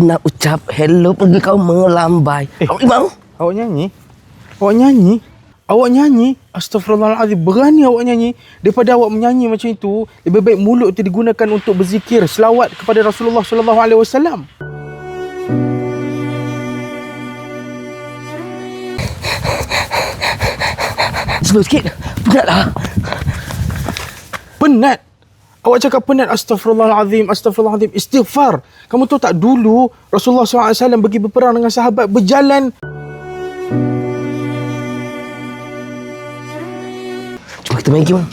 nak ucap hello pergi kau melambai. Imam. Awak nyanyi? Awak nyanyi? Awak nyanyi? Astaghfirullahaladzim. Berani awak nyanyi? Daripada awak menyanyi macam itu, lebih baik mulut itu digunakan untuk berzikir, selawat kepada Rasulullah SAW. Slow sikit. Penatlah. Penat? Awak cakap penat. Astaghfirullahaladzim, astaghfirullahaladzim. Istighfar. Kamu tahu tak, dulu Rasulullah SAW pergi berperang dengan sahabat, berjalan. Cuma kita main game.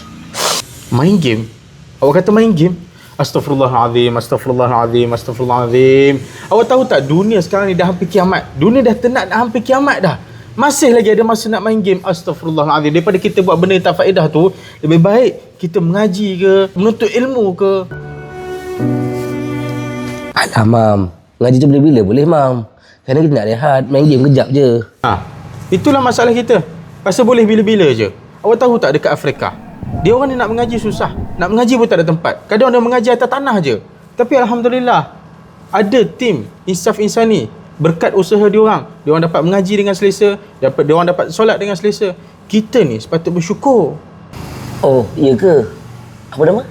Main game? Awak kata main game? Astaghfirullahaladzim, astaghfirullahaladzim, astaghfirullahaladzim. Awak tahu tak, dunia sekarang ni dah hampir kiamat. Dunia dah tenat, dah hampir kiamat dah. Masih lagi ada masa nak main game. Astaghfirullahaladzim. Daripada kita buat benda yang tak faedah tu, lebih baik kita mengaji ke, menuntut ilmu ke. Alah, Mam. Ngaji tu bila-bila boleh, Mam. Kadang kita nak rehat, main game kejap je. Itulah masalah kita. Rasa boleh bila-bila je. Awak tahu tak, dekat Afrika, dia orang ni nak mengaji susah. Nak mengaji pun tak ada tempat. Kadang dia mengaji atas tanah je. Tapi Alhamdulillah, ada tim Insaf Insani. Berkat usaha diorang dapat mengaji dengan selesa, diorang dapat solat dengan selesa. Kita ni sepatut bersyukur. Oh, iya ke? Apa nama?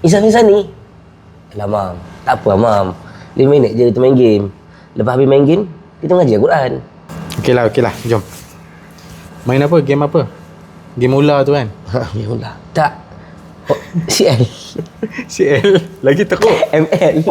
Insaf-Insaf ni? Alah, Mam. Tak apa, Mam. 5 minit je kita main game. Lepas habis main game, kita mengaji Al-Quran. Okeylah. Jom. Main apa? Game apa? Game ular tu kan? Ya Allah. Tak. Oh, CL. CL. Lagi teruk. ML.